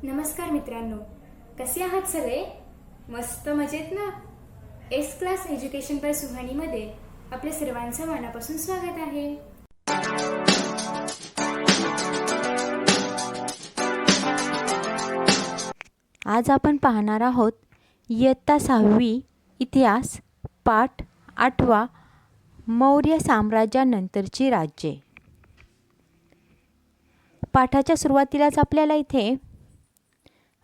नमस्कार मित्रांनो, कसे आहात सगळे? मस्त मजेत ना? एस क्लास एज्युकेशन बाय सुहानीमध्ये आपल्या सर्वांचं मनापासून स्वागत आहे. आज आपण पाहणार आहोत इयत्ता 6वी इतिहास पाठ 8वा मौर्य साम्राज्यानंतरची राज्ये. पाठाच्या सुरुवातीलाच आपल्याला इथे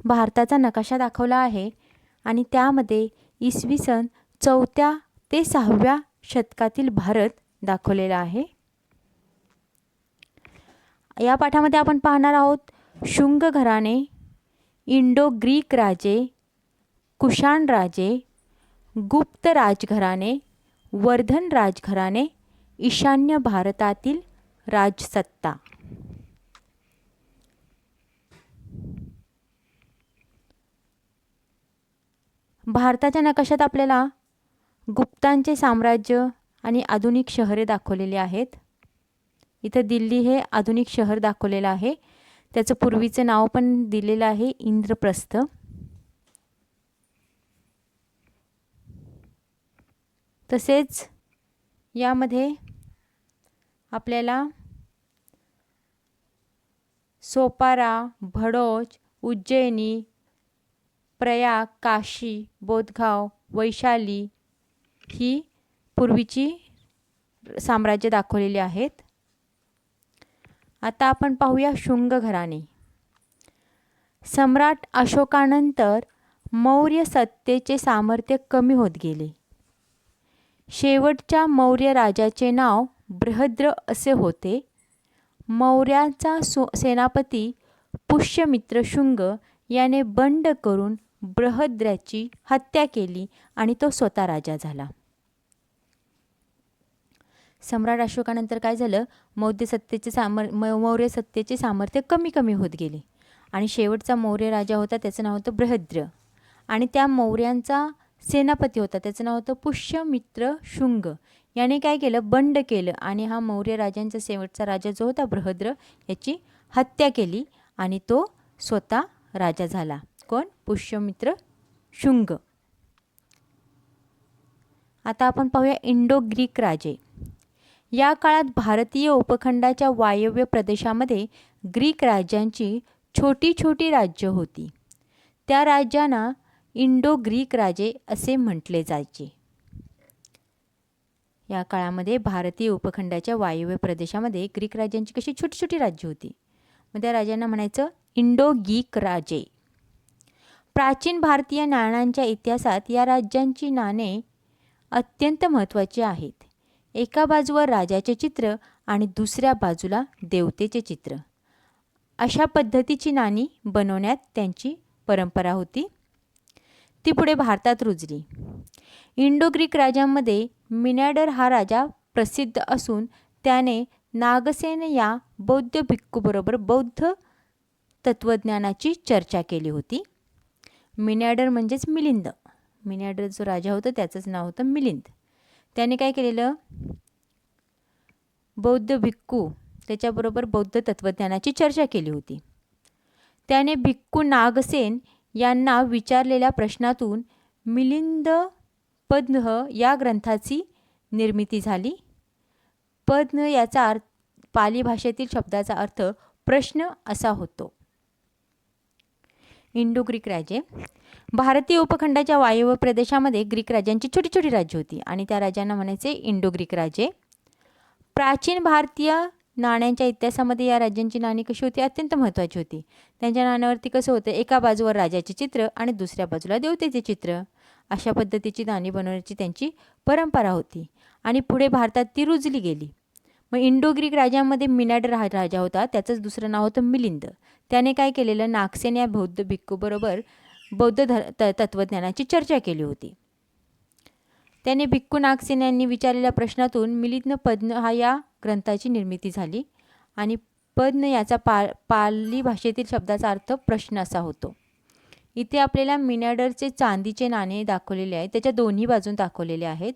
भारताचा नकाशा दाखवला आहे आणि त्यामध्ये इसवी सन 4थ्या ते 6व्या शतकातील भारत दाखवलेला आहे. या पाठामध्ये आपण पाहणार आहोत शुंग घराणे, इंडो ग्रीक राजे, कुशाण राजे, गुप्त राजघराणे, वर्धन राजघराणे, ईशान्य भारतातील राजसत्ता. भारताच्या नकाशात आपल्याला गुप्तांचे साम्राज्य आणि आधुनिक शहरे दाखवलेली आहेत. इथं दिल्ली हे आधुनिक शहर दाखवलेलं आहे. त्याचं पूर्वीचं नाव पण दिलेलं आहे इंद्रप्रस्थ. तसेच यामध्ये आपल्याला सोपारा, भडोच, उज्जैनी, प्रयाग, काशी, बोधगाव, वैशाली ही पूर्वीची साम्राज्य दाखवलेली आहेत. आता आपण पाहूया शुंग घराणे. सम्राट अशोकानंतर मौर्य सत्तेचे सामर्थ्य कमी होत गेले. शेवटच्या मौर्य राजाचे नाव बृहद्र असे होते. मौर्याचा सेनापती पुष्यमित्र शुंग याने बंड करून बृहद्र्याची हत्या केली आणि तो स्वतः राजा झाला. सम्राट अशोकानंतर काय झालं? मौर्य सत्तेचे सामर्थ्य कमी होत गेले आणि शेवटचा मौर्य राजा होता त्याचं नाव होतं बृहद्र आणि त्या मौर्यांचा सेनापती होता त्याचं नाव होतं पुष्यमित्र शुंग. याने काय केलं? बंड केलं आणि हा मौर्य राजांचा शेवटचा राजा जो होता बृहद्र याची हत्या केली आणि तो स्वतः राजा झाला. कोण? पुष्यमित्र शुंग. आता आपण पाहूया इंडो ग्रीक राजे. या काळात भारतीय उपखंडाच्या वायव्य प्रदेशामध्ये ग्रीक राज्यांची छोटी छोटी राज्य होती. त्या राज्यांना इंडो ग्रीक राजे असे म्हटले जायचे. या काळामध्ये भारतीय उपखंडाच्या वायव्य प्रदेशामध्ये ग्रीक राज्यांची कशी छोटी छोटी राज्य होती, मग त्या राजांना म्हणायचं इंडो ग्रीक राजे. प्राचीन भारतीय नाण्यांच्या इतिहासात या राज्यांची नाणे अत्यंत महत्त्वाची आहेत. एका बाजूवर राजाचे चित्र आणि दुसऱ्या बाजूला देवतेचे चित्र अशा पद्धतीची नाणी बनवण्यात त्यांची परंपरा होती. ती पुढे भारतात रुजली. इंडो ग्रीक राजांमध्ये मिनॅडर हा राजा प्रसिद्ध असून त्याने नागसेन या बौद्ध भिक्खूबरोबर बौद्ध तत्त्वज्ञानाची चर्चा केली होती. मिनॅडर म्हणजेच मिलिंद. मिनॅडर जो राजा होता त्याचंच नाव होतं मिलिंद. त्याने काय केलेलं? बौद्ध भिक्खू त्याच्याबरोबर बौद्ध तत्त्वज्ञानाची चर्चा केली होती. त्याने भिक्खू नागसेन यांना विचारलेल्या प्रश्नातून मिलिंद पद्म या ग्रंथाची निर्मिती झाली. पद्म याचा पाली भाषेतील शब्दाचा अर्थ प्रश्न असा होतो. इंडो ग्रीक राजे. भारतीय उपखंडाच्या वायव्य प्रदेशामध्ये ग्रीक राज्यांची छोटी छोटी राज्य होती आणि त्या राज्यांना म्हणायचे इंडो ग्रीक राजे. प्राचीन भारतीय नाण्यांच्या इतिहासामध्ये या राज्यांची नाणी कशी होती? अत्यंत महत्त्वाची होती. त्यांच्या नाण्यावरती कसं होतं? एका बाजूवर राजाचे चित्र आणि दुसऱ्या बाजूला देवतेचे चित्र अशा पद्धतीची नाणी बनवण्याची त्यांची परंपरा होती आणि पुढे भारतात ती रुजली गेली. मग इंडो ग्रीक राजांमध्ये मिनॅडर हा राजा होता, त्याचंच दुसरं नाव होतं मिलिंद. त्याने काय केलेलं? नागसेन या बौद्ध भिक्खूबरोबर बौद्ध तत्त्वज्ञानाची चर्चा केली होती. त्याने भिक्खू नागसेन यांनी विचारलेल्या प्रश्नातून मिलिंद पद्म हा या ग्रंथाची निर्मिती झाली आणि पद्म याचा पाली भाषेतील शब्दाचा अर्थ प्रश्न असा होतो. इथे आपल्याला मिनॅडरचे चांदीचे नाणे दाखवलेले आहेत. त्याच्या दोन्ही बाजून दाखवलेले आहेत.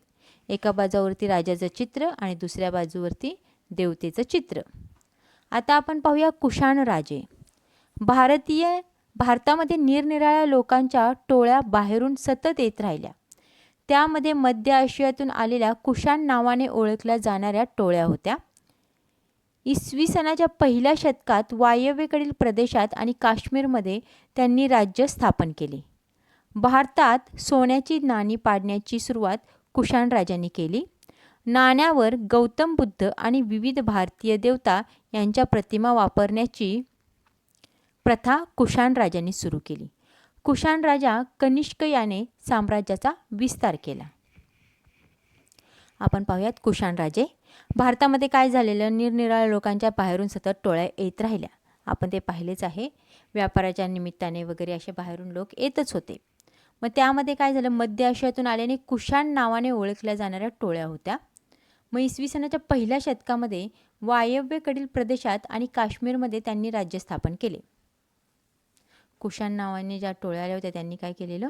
एका बाजूवरती राजाचं चित्र आणि दुसऱ्या बाजूवरती देवतेचं चित्र. आता आपण पाहूया कुशाण राजे. भारतीय भारतामध्ये निरनिराळ्या लोकांच्या टोळ्या बाहेरून सतत येत राहिल्या. त्यामध्ये मध्य आशियातून आलेल्या कुशाण नावाने ओळखल्या जाणाऱ्या टोळ्या होत्या. इसवी सनाच्या पहिल्या शतकात वायव्येकडील प्रदेशात आणि काश्मीरमध्ये त्यांनी राज्य स्थापन केले. भारतात सोन्याची नाणी पाडण्याची सुरुवात कुशाण राजांनी केली. नाण्यावर गौतम बुद्ध आणि विविध भारतीय देवता यांच्या प्रतिमा वापरण्याची प्रथा कुशाण राजांनी सुरू केली. कुशाण राजा कनिष्क याने साम्राज्याचा विस्तार केला. आपण पाहूयात कुशाण राजे. भारतामध्ये काय झालेलं, निरनिराळ्या लोकांच्या बाहेरून सतत टोळ्या येत राहिल्या. आपण ते पाहिलेच आहे. व्यापाराच्या निमित्ताने वगैरे असे बाहेरून लोक येतच होते. मग त्यामध्ये काय झालं, मध्य आशियातून आल्याने कुशाण नावाने ओळखल्या जाणाऱ्या टोळ्या होत्या. मग इसवी सनाच्या पहिल्या शतकामध्ये वायव्येकडील प्रदेशात आणि काश्मीरमध्ये त्यांनी राज्य स्थापन केले. कुशाण नावाने ज्या टोळ्या आल्या होत्या त्यांनी काय केलेलं,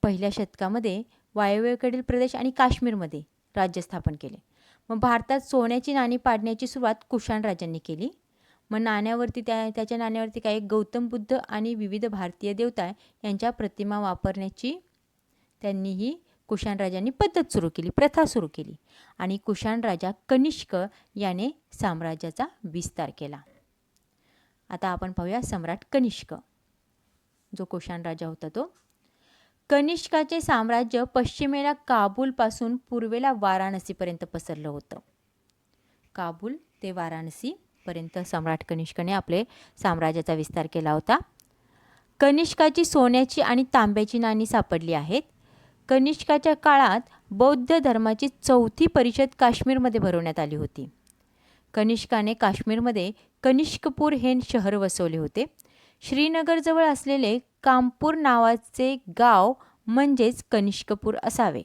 पहिल्या शतकामध्ये वायव्येकडील प्रदेश आणि काश्मीरमध्ये राज्य स्थापन केले. मग भारतात सोन्याची नाणी पाडण्याची सुरुवात कुशाण राजांनी केली. मग नाण्यावरती त्याच्या नाण्यावरती काय गौतम बुद्ध आणि विविध भारतीय देवता यांच्या प्रतिमा वापरण्याची त्यांनी ही कुशाण राजांनी पद्धत सुरू केली, प्रथा सुरू केली. आणि कुशाण राजा कनिष्क याने साम्राज्याचा विस्तार केला. आता आपण पाहूया सम्राट कनिष्क, जो कुशाण राजा होता तो. कनिष्काचे साम्राज्य पश्चिमेला काबूलपासून पूर्वेला वाराणसीपर्यंत पसरलं होतं. काबूल ते वाराणसीपर्यंत सम्राट कनिष्कने आपले साम्राज्याचा विस्तार केला होता. कनिष्काची सोन्याची आणि तांब्याची नाणी सापडली आहेत. कनिष्काच्या काळात बौद्ध धर्माची 4थी परिषद काश्मीरमध्ये भरवण्यात आली होती. कनिष्काने काश्मीरमध्ये कनिष्कपूर हे शहर वसवले होते. श्रीनगरजवळ असलेले कामपूर नावाचे गाव म्हणजेच कनिष्कपूर असावे.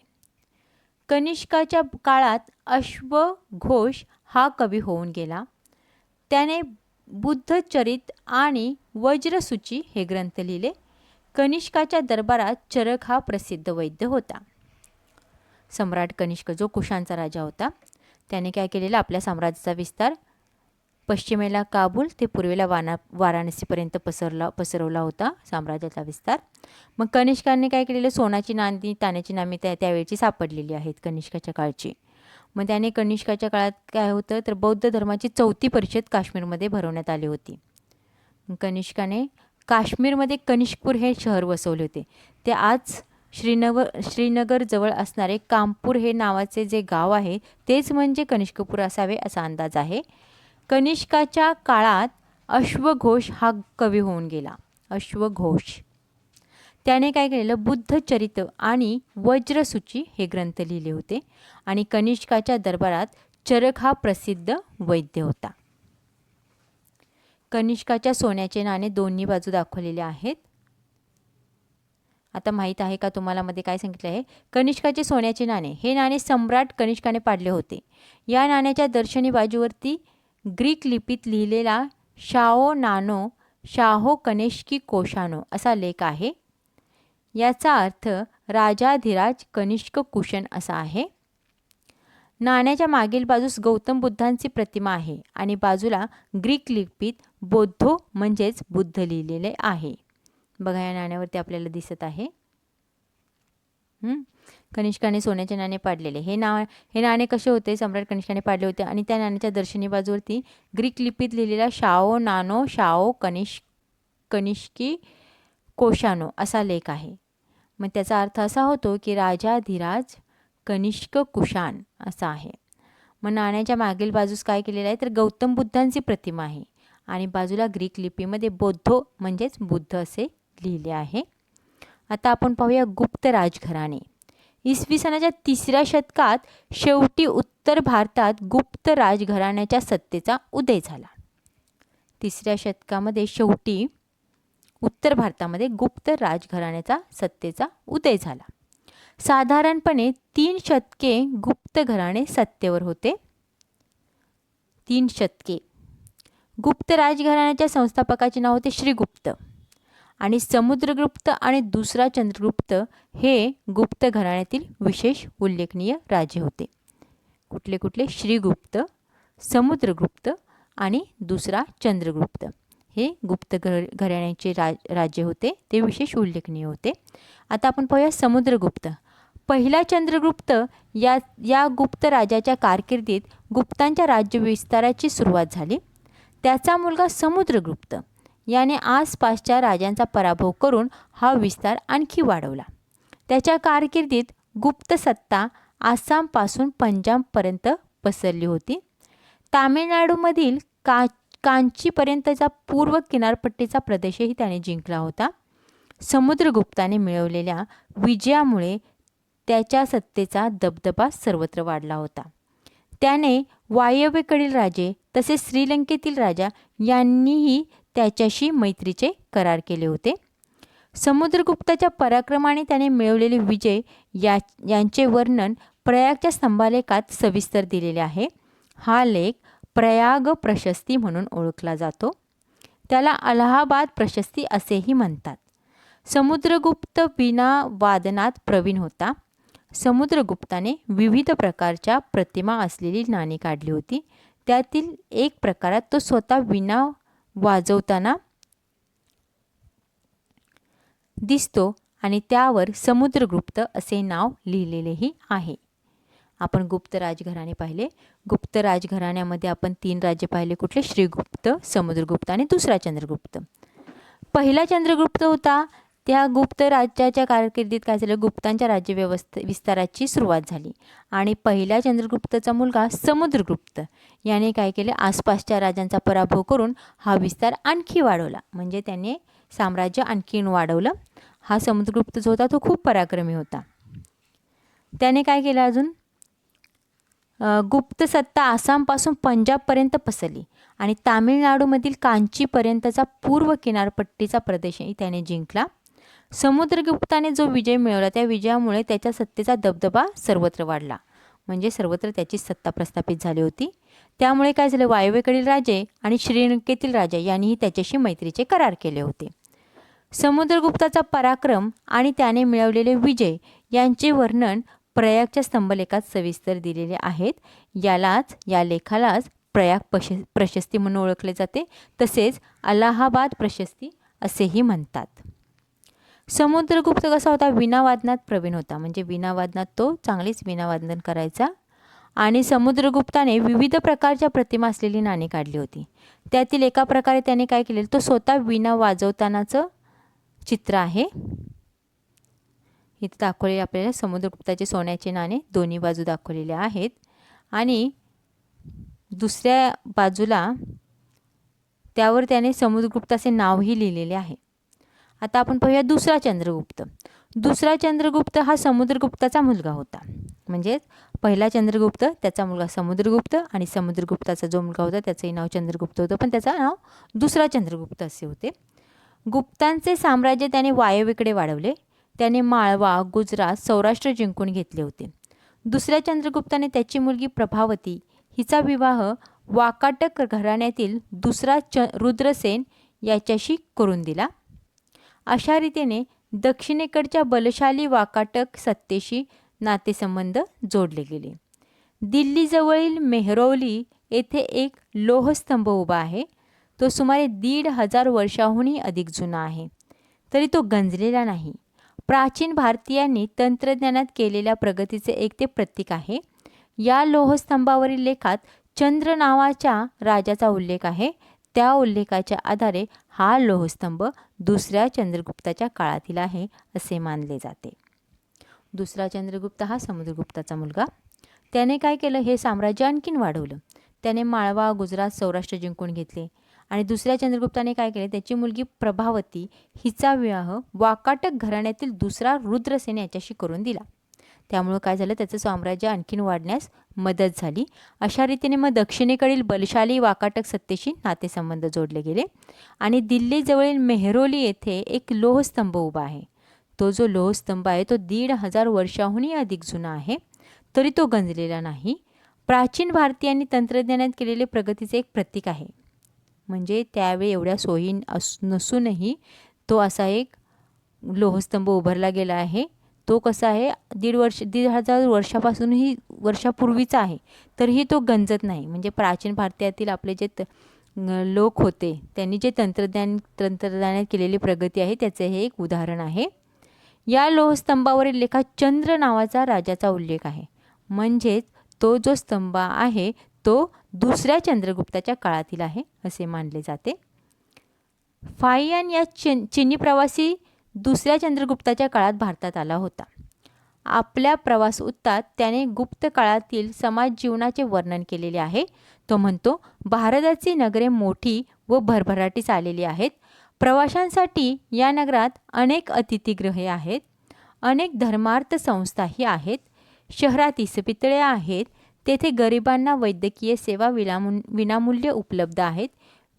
कनिष्काच्या काळात अश्वघोष हा कवी होऊन गेला. त्याने बुद्धचरित आणि वज्रसूची हे ग्रंथ लिहिले. कनिष्काच्या दरबारात चरक हा प्रसिद्ध वैद्य होता. सम्राट कनिष्क जो कुशाणचा राजा होता त्याने काय केलेलं, आपल्या साम्राज्याचा विस्तार पश्चिमेला काबूल ते पूर्वेला वाराणसीपर्यंत पसरवला होता साम्राज्याचा विस्तार. मग कनिष्कांनी काय केलेलं, सोनाची नाणी ताण्याची नाणी त्यावेळची सापडलेली आहेत कनिष्काच्या काळची. मग त्याने कनिष्काच्या काळात काय होतं तर बौद्ध धर्माची 4थी परिषद काश्मीरमध्ये भरवण्यात आली होती. कनिष्काने काश्मीरमध्ये कनिष्कपूर हे शहर वसवले होते. ते आज श्रीनगर जवळ असणारे कामपूर हे नावाचे जे गाव आहे तेच म्हणजे कनिष्कपूर असावे असा अंदाज आहे. कनिष्काच्या काळात अश्वघोष हा कवी होऊन गेला. अश्वघोष त्याने काय केलेलं, बुद्धचरित आणि वज्रसूची हे ग्रंथ लिहिले होते. आणि कनिष्काच्या दरबारात चरक हा प्रसिद्ध वैद्य होता. कनिष्काच्या सोन्याचे नाणे दोन्ही बाजू दाखवलेले आहेत. आता माहीत आहे का तुम्हाला, मध्ये काय सांगितलं आहे, कनिष्काचे सोन्याचे नाणे, हे नाणे सम्राट कनिष्काने पाडले होते. या नाण्याच्या दर्शनी बाजूवरती ग्रीक लिपीत लिहिलेला शाओ नानो शाहो कनिष्की कोशानो असा लेख आहे. याचा अर्थ राजाधिराज कनिष्क कुशन असा आहे. नाण्याच्या मागील बाजूस गौतम बुद्धांची प्रतिमा आहे आणि बाजूला ग्रीक लिपीत बौद्धो म्हणजेच बुद्ध लिहिलेले आहे. बघा या नाण्यावरती आपल्याला दिसत आहे. कनिष्काने सोन्याचे नाणे पाडलेले हे नाणे कसे होते, सम्राट कनिष्काने पाडले होते. आणि त्या नाण्याच्या दर्शनी बाजूवरती ग्रीक लिपीत लिहिलेला शाओ नानो शाओ कनिष्की कोशानो असा लेख आहे. मग त्याचा अर्थ असा होतो की राजाधिराज कनिष्क कुशाण असा आहे. मग नाण्याच्या मागील बाजूस काय केलेलं आहे तर गौतम बुद्धांची प्रतिमा आहे आणि बाजूला ग्रीक लिपीमध्ये बौद्धो म्हणजेच बुद्ध असे लिहिले आहे. आता आपण पाहूया गुप्त राजघराणे. इसवी सनाच्या 3ऱ्या शतकात शेवटी उत्तर भारतात गुप्त राजघराण्याच्या सत्तेचा उदय झाला. 3ऱ्या शतकामध्ये शेवटी उत्तर भारतामध्ये गुप्त राजघराण्याचा सत्तेचा उदय झाला. साधारणपणे 3 शतके गुप्त घराणे सत्तेवर होते. 3 शतके. गुप्त राजघराण्याच्या संस्थापकाचे नाव होते श्रीगुप्त आणि समुद्रगुप्त आणि दुसरा चंद्रगुप्त हे गुप्त घराण्यातील विशेष उल्लेखनीय राजे होते. कुठले? श्रीगुप्त, समुद्रगुप्त आणि दुसरा चंद्रगुप्त हे गुप्त घराण्याचे राज्य होते, ते विशेष उल्लेखनीय होते. आता आपण पाहूया समुद्रगुप्त. पहिला चंद्रगुप्त या गुप्त राजाच्या कारकिर्दीत गुप्तांच्या राज्य विस्ताराची सुरुवात झाली. त्याचा मुलगा समुद्रगुप्त याने आसपासच्या राजांचा पराभव करून हा विस्तार आणखी वाढवला. त्याच्या कारकिर्दीत गुप्त सत्ता आसामपासून पंजाबपर्यंत पसरली होती. तामिळनाडूमधील कांचीपर्यंतचा पूर्व किनारपट्टीचा प्रदेशही त्याने जिंकला होता. समुद्रगुप्ताने मिळवलेल्या विजयामुळे त्याच्या सत्तेचा दबदबा सर्वत्र वाढला होता. त्याने वायव्येकडील राजे तसेच श्रीलंकेतील राजा यांनीही त्याच्याशी मैत्रीचे करार केले होते. समुद्रगुप्ताच्या पराक्रमाने त्याने मिळवलेले विजय यांचे वर्णन प्रयागच्या स्तंभालेखात सविस्तर दिलेले आहे. हा लेख प्रयाग प्रशस्ती म्हणून ओळखला जातो. त्याला अलाहाबाद प्रशस्ती असेही म्हणतात. समुद्रगुप्त वीणा वादनात प्रवीण होता. समुद्रगुप्ताने विविध प्रकारच्या प्रतिमा असलेली नाणी काढली होती. त्यातील एक प्रकारात तो स्वतः वीणा वाजवताना दिसतो आणि त्यावर समुद्रगुप्त असे नाव लिहिलेलेही आहे. आपण गुप्त राजघराणे पाहिले. गुप्त राजघराण्यामध्ये आपण 3 राज्य पाहिले. कुठले? श्रीगुप्त, समुद्रगुप्त आणि दुसरा चंद्रगुप्त. पहिला चंद्रगुप्त होता, त्या गुप्त राज्याच्या कारकिर्दीत काय झालं, गुप्तांच्या राज्य विस्ताराची सुरुवात झाली आणि पहिल्या चंद्रगुप्तचा मुलगा समुद्रगुप्त याने काय केले, आसपासच्या राजांचा पराभव करून हा विस्तार आणखी वाढवला. म्हणजे त्याने साम्राज्य आणखीन वाढवलं. हा समुद्रगुप्त जो होता तो खूप पराक्रमी होता. त्याने काय केलं, अजून गुप्त सत्ता आसामपासून पंजाबपर्यंत पसरली आणि तामिळनाडूमधील कांचीपर्यंतचा पूर्व किनारपट्टीचा प्रदेशही त्याने जिंकला. समुद्रगुप्ताने जो विजय मिळवला त्या विजयामुळे त्याच्या सत्तेचा दबदबा सर्वत्र वाढला. म्हणजे सर्वत्र त्याची सत्ता प्रस्थापित झाली होती. त्यामुळे काय झालं, वायव्येकडील राजे आणि श्रीलंकेतील राजा यांनीही त्याच्याशी मैत्रीचे करार केले होते. समुद्रगुप्ताचा पराक्रम आणि त्याने मिळवलेले विजय यांचे वर्णन प्रयागच्या स्तंभलेखात सविस्तर दिलेले आहेत. या लेखालाच प्रयाग प्रशस्ती म्हणून ओळखले जाते. तसेच अलाहाबाद प्रशस्ती असेही म्हणतात. समुद्रगुप्त कसा होता, वीणावादनात प्रवीण होता. म्हणजे वीणावादनात तो चांगलीच वीणावादन करायचा. आणि समुद्रगुप्ताने विविध प्रकारच्या प्रतिमा असलेली नाणी काढली होती. त्यातील एका प्रकारे त्याने काय केलेलं, तो स्वतः वीणा वाजवतानाचं चित्र आहे. इथे दाखवलेले आपल्याला समुद्रगुप्ताचे सोन्याचे नाणे दोन्ही बाजू दाखवलेले आहेत आणि दुसऱ्या बाजूला त्यावर त्याने समुद्रगुप्ताचे नावही लिहिलेले आहे. आता आपण पाहूया दुसरा चंद्रगुप्त. दुसरा चंद्रगुप्त हा समुद्रगुप्ताचा मुलगा होता. म्हणजे पहिला चंद्रगुप्त, त्याचा मुलगा समुद्रगुप्त आणि समुद्रगुप्ताचा जो मुलगा होता त्याचंही नाव चंद्रगुप्त होतं, पण त्याचं नाव दुसरा चंद्रगुप्त असे होते. गुप्तांचे साम्राज्य त्याने वायव्येकडे वाढवले. त्याने माळवा, गुजरात, सौराष्ट्र जिंकून घेतले होते. दुसऱ्या चंद्रगुप्ताने त्याची मुलगी प्रभावती हिचा विवाह वाकाटक घराण्यातील दुसरा रुद्रसेन याच्याशी करून दिला. अशा रीतीने दक्षिणेकडच्या बलशाली वाकाटक सत्तेशी नातेसंबंध जोडले गेले. दिल्लीजवळील मेहरौली येथे एक लोहस्तंभ उभा आहे. तो सुमारे 1,500 वर्षांहूनही अधिक जुना आहे, तरी तो गंजलेला नाही. प्राचीन भारतीयांनी तंत्रज्ञानात केलेल्या प्रगतीचे एक ते प्रतीक आहे. या लोहस्तंभावरील लेखात चंद्र नावाच्या राजाचा उल्लेख आहे. त्या उल्लेखाच्या आधारे हा लोहस्तंभ दुसऱ्या चंद्रगुप्ताच्या काळातील आहे असे मानले जाते. दुसरा चंद्रगुप्त हा समुद्रगुप्ताचा मुलगा. त्याने काय केलं, हे साम्राज्य आणखीन वाढवलं. त्याने माळवा, गुजरात, सौराष्ट्र जिंकून घेतले आणि दुसऱ्या चंद्रगुप्ताने काय केले, त्याची मुलगी प्रभावती हिचा विवाह वाकाटक घराण्यातील दुसरा रुद्रसेन याच्याशी करून दिला. त्यामुळे काय झालं, त्याचं साम्राज्य आणखीन वाढण्यास मदत झाली. अशा रीतीने मग दक्षिणेकडील बलशाली वाकाटक सत्तेशी नातेसंबंध जोडले गेले आणि दिल्लीजवळील मेहरौली येथे एक लोहस्तंभ उभा आहे. तो जो लोहस्तंभ आहे तो 1,500 वर्षांहूनही अधिक जुना आहे, तरी तो गंजलेला नाही. प्राचीन भारतीयांनी तंत्रज्ञानात केलेले प्रगतीचे एक प्रतीक आहे. म्हणजे त्यावेळी एवढ्या सोयी नसूनही तो असा एक लोहस्तंभ उभारला गेला आहे. तो कसा आहे, 1,500 वर्षापूर्वीचा आहे, तरीही तो गंजत नाही. म्हणजे प्राचीन भारतातील आपले जे लोक होते त्यांनी जे तंत्रज्ञानात केलेली प्रगती आहे त्याचे हे एक उदाहरण आहे. या लोहस्तंभावरील लेखात चंद्र नावाचा राजाचा उल्लेख आहे. म्हणजेच तो जो स्तंभ आहे तो दुसऱ्या चंद्रगुप्ताच्या काळातील आहे असे मानले जाते. फाहियान या चीनी प्रवासी दुसऱ्या चंद्रगुप्ताच्या काळात भारतात आला होता. आपल्या प्रवास उत्तात त्याने गुप्त काळातील समाज जीवनाचे वर्णन केलेले आहे. तो म्हणतो, भारताची नगरे मोठी व भरभराटीस आलेली आहेत. प्रवाशांसाठी या नगरात अनेक अतिथीगृहे आहेत. अनेक धर्मार्थ संस्थाही आहेत. शहरात इस्पितळे आहेत. तेथे गरिबांना वैद्यकीय सेवा विनामूल्य उपलब्ध आहेत.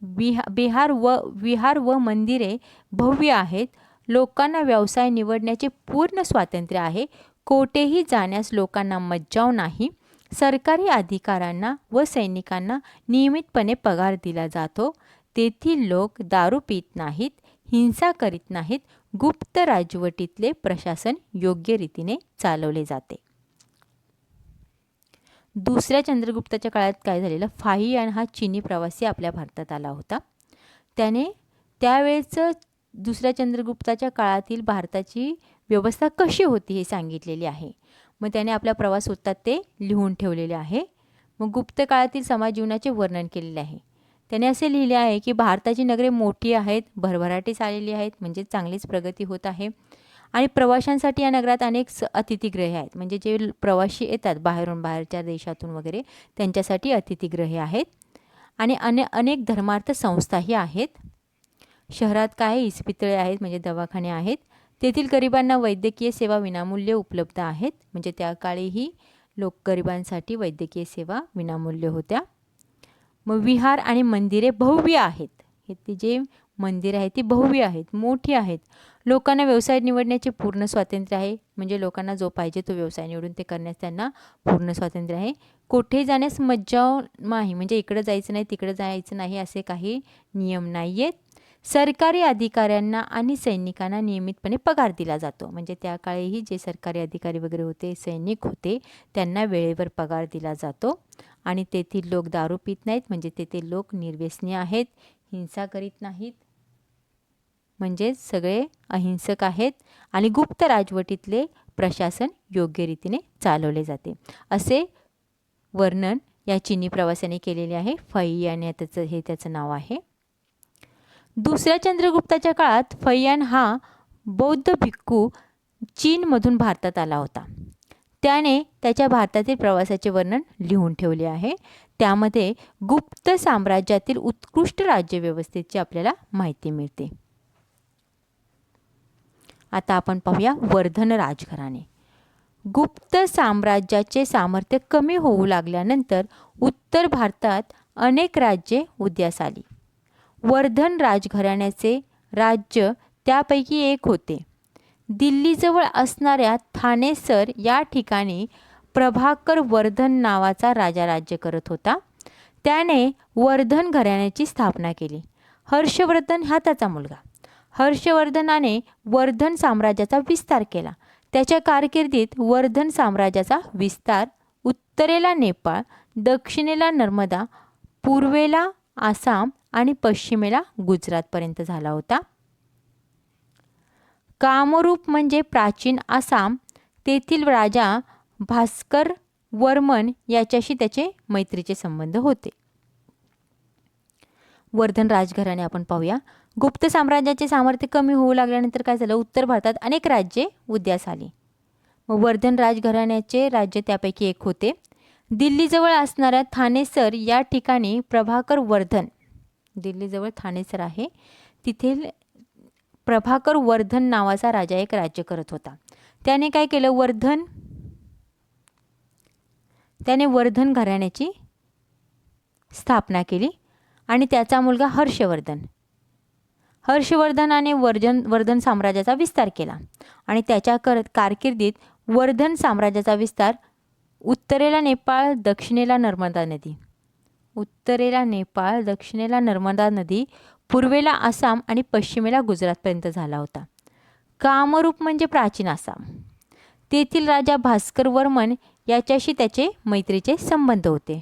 विहार व मंदिरे भव्य आहेत. लोकांना व्यवसाय निवडण्याचे पूर्ण स्वातंत्र्य आहे. कोठेही जाण्यास लोकांना मज्जाव नाही. सरकारी अधिकाऱ्यांना व सैनिकांना नियमितपणे पगार दिला जातो. तेथील लोक दारू पीत नाहीत, हिंसा करीत नाहीत. गुप्त राजवटीतले प्रशासन योग्य रीतीने चालवले जाते. दुसऱ्या चंद्रगुप्ताच्या काळात काय झालेलं, फाहियान हा चीनी प्रवासी आपल्या भारतात आला होता. त्याने त्यावेळेचं दुसऱ्या चंद्रगुप्ताच्या काळातील भारताची व्यवस्था कशी होती हे सांगितलेली आहे. मग त्याने आपल्या प्रवास उत्तात ते लिहून ठेवलेले आहे. मग गुप्त काळातील समाज जीवनाचे वर्णन केलेले आहे. त्याने असे लिहिले आहे की भारताची नगरे मोठी आहेत, भरभराटीस आलेली आहेत, म्हणजे चांगलीच प्रगती होत आहे. आणि प्रवाशांसाठी या नगरात अनेक अतिथीगृहे आहेत. म्हणजे जे प्रवासी येतात बाहेरच्या देशातून वगैरे त्यांच्यासाठी अतिथीगृहे आहेत. आणि अनेक धर्मार्थ संस्थाही आहेत. शहरात काय इस्पितळे आहेत, म्हणजे दवाखाने आहेत. तेथील गरिबांना वैद्यकीय सेवा विनामूल्य उपलब्ध आहेत. म्हणजे त्या काळीही गरिबांसाठी वैद्यकीय सेवा विनामूल्य होत्या. मग विहार आणि मंदिरे भव्य आहेत. हे ती जे मंदिरे आहेत ती भव्य आहेत, मोठी आहेत. लोकांना व्यवसाय निवडण्याचे पूर्ण स्वातंत्र्य आहे. म्हणजे लोकांना जो पाहिजे तो व्यवसाय निवडून ते करण्यास त्यांना पूर्ण स्वातंत्र्य आहे. कोठे जाण्यास मज्जाव नाही, म्हणजे इकडं जायचं नाही तिकडं जायचं नाही असे काही नियम नाही आहेत. सरकारी अधिकाऱ्यांना आणि सैनिकांना नियमितपणे पगार दिला जातो. म्हणजे त्या काळीही जे सरकारी अधिकारी वगैरे होते, सैनिक होते, त्यांना वेळेवर पगार दिला जातो. आणि तेथील लोक दारू पित नाहीत, म्हणजे तेथील लोक निर्व्यसनी आहेत, हिंसा करीत नाहीत, म्हणजे सगळे अहिंसक आहेत. आणि गुप्त राजवटीतले प्रशासन योग्य रीतीने चालवले जाते असे वर्णन या चीनी प्रवाशाने केलेले आहे. फाहियान हे त्याचं नाव आहे. दुसऱ्या चंद्रगुप्ताच्या काळात फाहियान हा बौद्ध भिक्खू चीनमधून भारतात आला होता. त्याने त्याच्या भारतातील प्रवासाचे वर्णन लिहून ठेवले आहे. त्यामध्ये गुप्त साम्राज्यातील उत्कृष्ट राज्यव्यवस्थेची आपल्याला माहिती मिळते. आता आपण पाहूया वर्धन राजघराणे. गुप्त साम्राज्याचे सामर्थ्य कमी होऊ लागल्यानंतर उत्तर भारतात अनेक राज्ये उदयास आली. वर्धन राजघराण्याचे राज्य त्यापैकी एक होते. दिल्लीजवळ असणाऱ्या थानेसर या ठिकाणी प्रभाकर वर्धन नावाचा राजा राज्य करत होता. त्याने वर्धन घराण्याची स्थापना केली. हर्षवर्धन हा त्याचा मुलगा. हर्षवर्धनाने वर्धन साम्राज्याचा विस्तार केला. त्याच्या कारकिर्दीत वर्धन साम्राज्याचा विस्तार उत्तरेला नेपाळ, दक्षिणेला नर्मदा, पूर्वेला आसाम आणि पश्चिमेला गुजरातपर्यंत झाला होता. कामरूप म्हणजे प्राचीन आसाम, तेथील राजा भास्कर वर्मन याच्याशी त्याचे मैत्रीचे संबंध होते. वर्धन राजघराणे आपण पाहूया. गुप्त साम्राज्याचे सामर्थ्य कमी होऊ लागल्यानंतर काय झालं, उत्तर भारतात अनेक राज्ये उदयास आली. मग वर्धन राजघराण्याचे राज्य त्यापैकी एक होते. दिल्लीजवळ असणाऱ्या थानेसर या ठिकाणी प्रभाकर वर्धन, दिल्लीजवळ थानेसर आहे, तिथे प्रभाकर वर्धन नावाचा राजा एक राज्य करत होता. त्याने काय केलं, त्याने वर्धन घराण्याची स्थापना केली आणि त्याचा मुलगा हर्षवर्धनाने वर्धन साम्राज्याचा विस्तार केला. आणि त्याच्या कारकिर्दीत वर्धन साम्राज्याचा विस्तार उत्तरेला नेपाळ, दक्षिणेला नर्मदा नदी, पूर्वेला आसाम आणि पश्चिमेला गुजरातपर्यंत झाला होता. कामरूप म्हणजे प्राचीन आसाम, तेथील राजा भास्कर वर्मन याच्याशी त्याचे मैत्रीचे संबंध होते.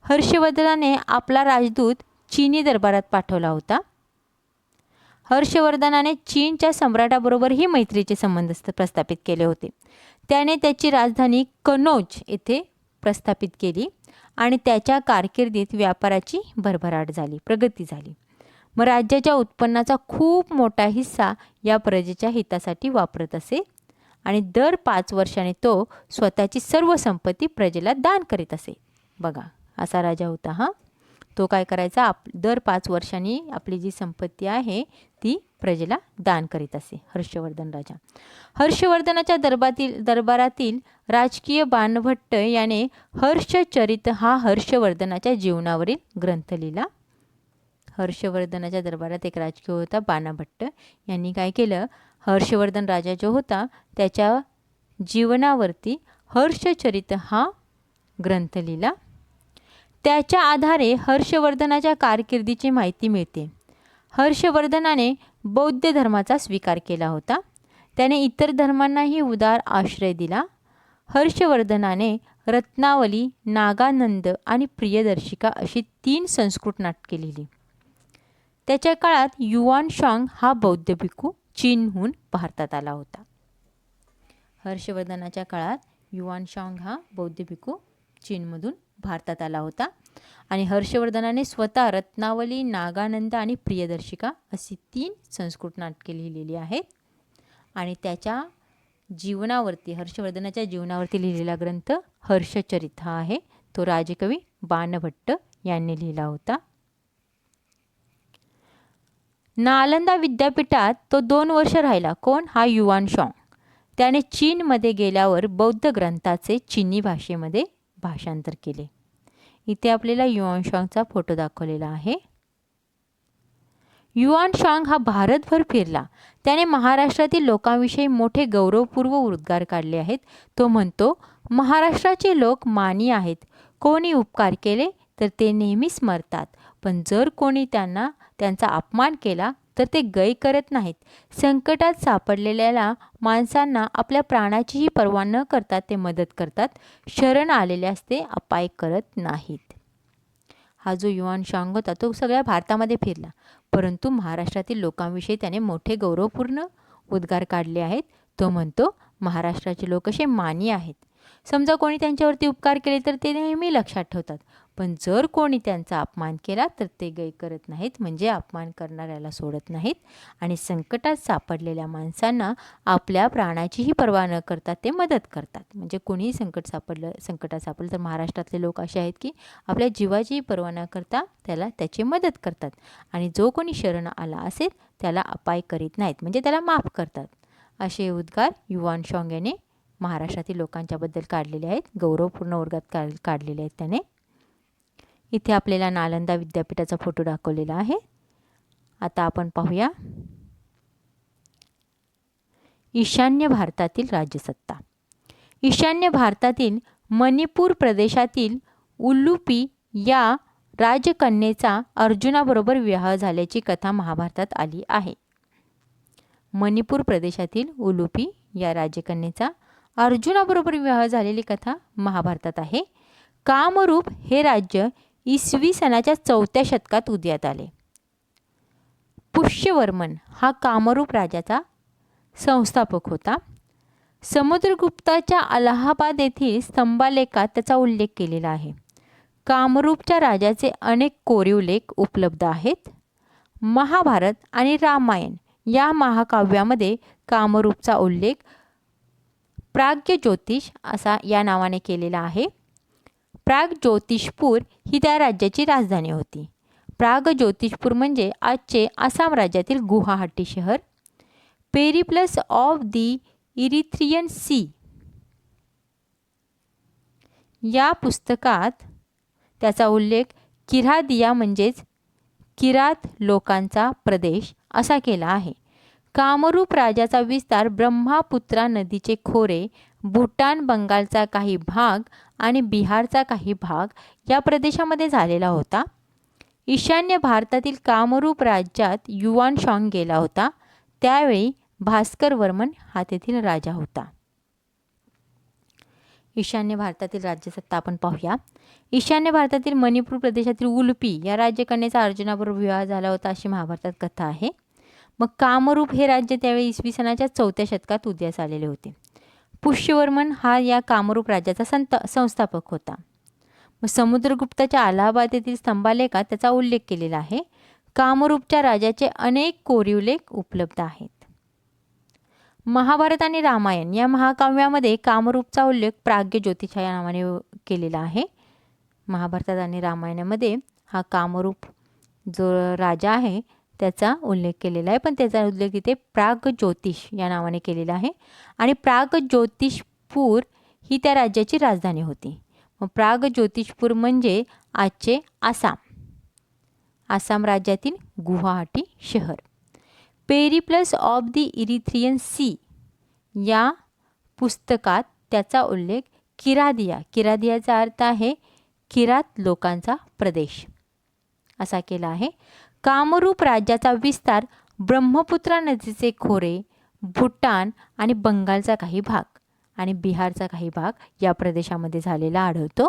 हर्षवर्धनाने आपला राजदूत चीनी दरबारात पाठवला होता. हर्षवर्धनाने चीनच्या सम्राटाबरोबरही मैत्रीचे संबंध प्रस्थापित केले होते. त्याने त्याची राजधानी कनौज येथे प्रस्थापित केली आणि त्याच्या कारकिर्दीत व्यापाराची भरभराट झाली, प्रगती झाली. मग राज्याच्या उत्पन्नाचा खूप मोठा हिस्सा या प्रजेच्या हितासाठी वापरत असे आणि दर 5 वर्षांनी तो स्वतःची सर्व संपत्ती प्रजेला दान करीत असे. बघा, असा राजा होता हा. तो काय करायचा, दर 5 वर्षांनी आपली जी संपत्ती आहे ती प्रजेला दान करीत असे, हर्षवर्धन राजा. हर्षवर्धनाच्या दरबारातील राजकीय बाणभट्ट याने हर्षचरित हा हर्षवर्धनाच्या जीवनावरील ग्रंथ लिहिला. हर्षवर्धनाच्या दरबारात एक राजकीय होता बाणभट्ट. यांनी काय केलं, हर्षवर्धन राजा जो होता त्याच्या जीवनावरती हर्षचरित हा ग्रंथ लिहिला. त्याच्या आधारे हर्षवर्धनाच्या कारकिर्दीची माहिती मिळते. हर्षवर्धनाने बौद्ध धर्माचा स्वीकार केला होता. त्याने इतर धर्मांनाही उदार आश्रय दिला. हर्षवर्धनाने रत्नावली, नागानंद आणि प्रियदर्शिका अशी 3 संस्कृत नाटके लिहिली. त्याच्या काळात युआन शांग हा बौद्ध भिक्खू चीनहून भारतात आला होता. हर्षवर्धनाच्या काळात युआन शांग हा बौद्ध भिक्खू चीनमधून भारतात आला होता आणि हर्षवर्धनाने स्वतः रत्नावली, नागानंद आणि प्रियदर्शिका अशी 3 संस्कृत नाटके लिहिलेली आहेत. आणि त्याच्या जीवनावरती, हर्षवर्धनाच्या जीवनावरती लिहिलेला ग्रंथ हर्षचरित हा आहे. तो राजकवी बाणभट्ट यांनी लिहिला होता. नालंदा विद्यापीठात तो 2 वर्ष राहिला. कोण? हा युआन शांग. त्याने चीनमध्ये गेल्यावर बौद्ध ग्रंथाचे चीनी भाषेमध्ये भाषांतर केले. इथे आपल्याला युआन शांगचा फोटो दाखवलेला आहे. युआन शांग हा भारतभर फिरला. त्याने महाराष्ट्रातील लोकांविषयी मोठे गौरवपूर्व उद्गार काढले आहेत. तो म्हणतो, महाराष्ट्राचे लोक मानी आहेत. कोणी उपकार केले तर ते नेहमी स्मरतात, पण जर कोणी त्यांचा अपमान केला तर ते गय करत नाहीत. संकटात सापडलेल्या माणसांना आपल्या प्राणाचीही पर्वा न करता ते मदत करतात. शरण आलेल्यास ते अपाय करत नाहीत. हा जो युआन शांग होता तो सगळ्या भारतामध्ये फिरला, परंतु महाराष्ट्रातील लोकांविषयी त्याने मोठे गौरवपूर्ण उद्गार काढले आहेत. तो म्हणतो, महाराष्ट्राचे लोक असे मानी आहेत. समजा कोणी त्यांच्यावरती उपकार केले तर ते नेहमी लक्षात ठेवतात, पण जर कोणी त्यांचा अपमान केला तर ते गय करत नाहीत, म्हणजे अपमान करणाऱ्याला सोडत नाहीत आणि संकटात सापडलेल्या माणसांना आपल्या प्राणाचीही पर्वा न करता ते मदत करतात. म्हणजे कोणीही संकटात सापडलं तर महाराष्ट्रातले लोक असे आहेत की आपल्या जीवाचीही पर्वा न करता त्याची मदत करतात आणि जो कोणी शरण आला असेल त्याला अपाय करीत नाहीत, म्हणजे त्याला माफ करतात. असे उद्गार युआन शांग याने महाराष्ट्रातील लोकांच्याबद्दल काढलेले आहेत, गौरवपूर्ण वर्गात काढलेले आहेत त्याने. इथे आपल्याला नालंदा विद्यापीठाचा फोटो दाखवलेला आहे. आता आपण पाहूया ईशान्य भारतातील राज्यसत्ता. ईशान्य भारतातील मणिपूर प्रदेशातील उलुपी या राजकन्येचा अर्जुनाबरोबर विवाह झाल्याची कथा महाभारतात आली आहे. मणिपूर प्रदेशातील उलुपी या राजकन्येचा अर्जुनाबरोबर विवाह झालेली कथा महाभारतात आहे. कामरूप हे राज्य इसवी सनाच्या 4थ्या शतकात उदयास आले. पुष्यवर्मन हा कामरूप राजाचा संस्थापक होता. समुद्रगुप्ताच्या अलाहाबाद येथील स्तंभालेखात त्याचा उल्लेख केलेला आहे. कामरूपच्या राजाचे अनेक कोरीव लेख उपलब्ध आहेत. महाभारत आणि रामायण या महाकाव्यामध्ये कामरूपचा उल्लेख प्राग्ज्योतिष असा या नावाने केलेला आहे. प्राग्ज्योतिषपूर ही त्या राज्याची राजधानी होती. प्राग्ज्योतिषपूर म्हणजे आजचे आसाम राज्यातील गुवाहाटी शहर. Periplus of the Erythraean sea या पुस्तकात त्याचा उल्लेख किरादिया म्हणजेच किरात लोकांचा प्रदेश असा केला आहे. कामरूप राजाचा विस्तार ब्रह्मपुत्रा नदीचे खोरे, भूटान, बंगालचा काही भाग आणि बिहारचा काही भाग या प्रदेशामध्ये झालेला होता. ईशान्य भारतातील कामरूप राज्यात युआन शांग गेला होता. त्यावेळी भास्कर वर्मन हा तेथील राजा होता. ईशान्य भारतातील राज्यसत्ता आपण पाहूया. ईशान्य भारतातील मणिपूर प्रदेशातील उलुपी या राज्यकन्येचा अर्जुनाबरोबर विवाह झाला होता अशी महाभारतात कथा आहे. मग कामरूप हे राज्य त्यावेळी इसवी सनाच्या 4थ्या शतकात उदयास आलेले होते. पुष्यवर्मन हा या कामरूप राज्याचा संस्थापक होता. मग समुद्रगुप्ताच्या अलाहाबाद येथील स्तंभालेखात त्याचा उल्लेख केलेला आहे. कामरूपच्या राजाचे अनेक कोरीवलेख उपलब्ध आहेत. महाभारत आणि रामायण या महाकाव्यामध्ये कामरूपचा उल्लेख प्राग्यज्योतिष या नावाने केलेला आहे. महाभारतात आणि रामायणामध्ये हा कामरूप जो राजा आहे त्याचा उल्लेख केलेला आहे, पण त्याचा उल्लेख इथे प्राग्ज्योतिष या नावाने केलेला आहे. आणि प्राग्ज्योतिषपूर ही त्या राज्याची राजधानी होती. मग प्राग्ज्योतिषपूर म्हणजे आजचे आसाम राज्यातील गुवाहाटी शहर. Periplus of the Erythraean sea या पुस्तकात त्याचा उल्लेख किरादियाचा अर्थ आहे किरात लोकांचा प्रदेश असा केला आहे. कामरूप राज्याचा विस्तार ब्रह्मपुत्रा नदीचे खोरे, भूटान आणि बंगालचा काही भाग आणि बिहारचा काही भाग या प्रदेशामध्ये झालेला आढळतो.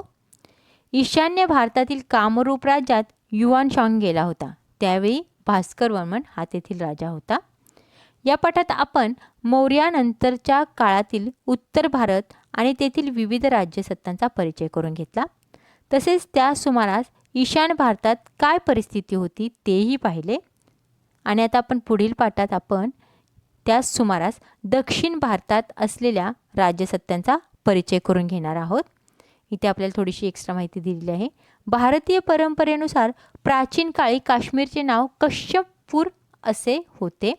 ईशान्य भारतातील कामरूप राज्यात युआनशांग गेला होता. त्यावेळी भास्कर वर्मन हा तेथील राजा होता. या पाठात आपण मौर्यानंतरच्या काळातील उत्तर भारत आणि तेथील विविध राज्यसत्तांचा परिचय करून घेतला. तसेच त्या सुमारास ईशान्य भारतात काय परिस्थिती होती तेही पाहिले. आणि आता आपण पुढील पाठात आपण त्याच सुमारास दक्षिण भारतात असलेल्या राज्यसत्तांचा परिचय करून घेणार आहोत. इथे आपल्याला थोडीशी एक्स्ट्रा माहिती दिलेली आहे. भारतीय परंपरेनुसार प्राचीन काळी काश्मीरचे नाव कश्यपपूर असे होते.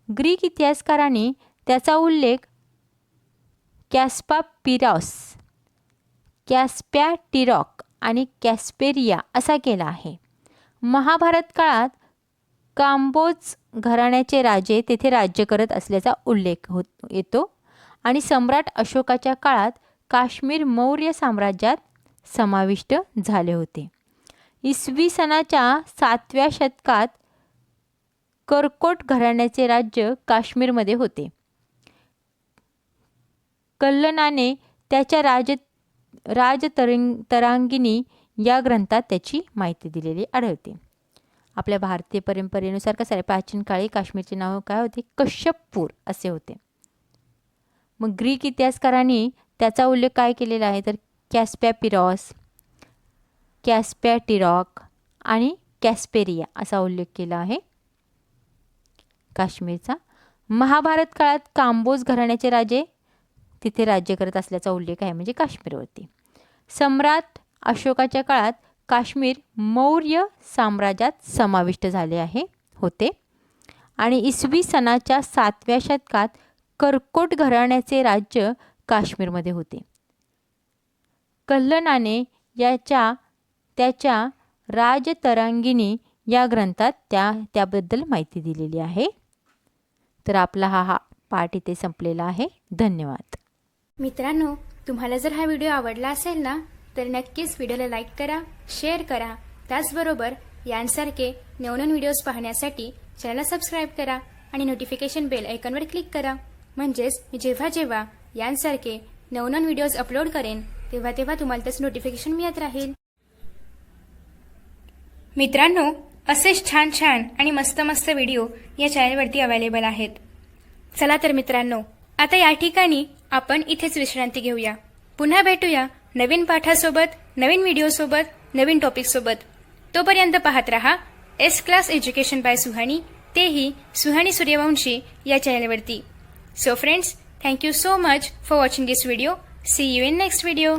ग्रीक इतिहासकारांनी त्याचा उल्लेख कॅस्पॅटिरॉक आणि कॅस्पेरिया असा केला आहे. महाभारत काळात कांबोज घराण्याचे राजे तेथे राज्य करत असल्याचा उल्लेख येतो. आणि सम्राट अशोकाच्या काळात काश्मीर मौर्य साम्राज्यात समाविष्ट झाले होते. इसवी सनाच्या 7व्या शतकात करकोट घराण्याचे राज्य काश्मीरमध्ये होते. कल्लनाने त्याच्या राजतरांगिणी या ग्रंथात त्याची माहिती दिलेली आढळते. आपल्या भारतीय परंपरेनुसार कसं आहे, प्राचीन काळी काश्मीरचे नाव काय होते, कश्यपपूर असे होते. मग ग्रीक इतिहासकारांनी त्याचा उल्लेख काय केलेला आहे तर कॅस्पॅटिरॉक आणि कॅस्पेरिया असा उल्लेख केला आहे काश्मीरचा. महाभारत काळात कांबोज घराण्याचे राजे तिथे राज्य करत असल्याचा उल्लेख आहे म्हणजे काश्मीरवरती. सम्राट अशोकाच्या काळात काश्मीर मौर्य साम्राज्यात समाविष्ट झाले होते. आणि इसवी सनाच्या 7व्या शतकात करकोट घराण्याचे राज्य काश्मीरमध्ये होते. कल्लनाने त्याच्या राजतरांगिणी या ग्रंथात त्याबद्दल माहिती दिलेली आहे. तर आपला हा पाठ इथे संपलेला आहे. धन्यवाद. मित्रांनो, तुम्हाला जर हा व्हिडिओ आवडला असेल ना तर नक्कीच व्हिडिओला लाईक करा, शेअर करा. त्याचबरोबर यांसारखे नवनवीन व्हिडिओज पाहण्यासाठी चॅनलला सबस्क्राईब करा आणि नोटिफिकेशन बेल आयकॉनवर क्लिक करा. म्हणजेच मी जेव्हा यांसारखे नवनवीन व्हिडिओज अपलोड करेन तेव्हा तुम्हाला त्याचं नोटिफिकेशन मिळत राहील. मित्रांनो, असेच छान आणि मस्त व्हिडिओ या चॅनलवरती अवेलेबल आहेत. चला तर मित्रांनो, आता या ठिकाणी आपण इथेच विश्रांती घेऊया. पुन्हा भेटूया नवीन पाठासोबत, नवीन व्हिडिओसोबत, नवीन टॉपिकसोबत. तोपर्यंत पाहत रहा S class education by Suhani, तेही सुहानी सूर्यवंशी या चॅनलवरती. So friends, thank you so much for watching this video. See you in next video.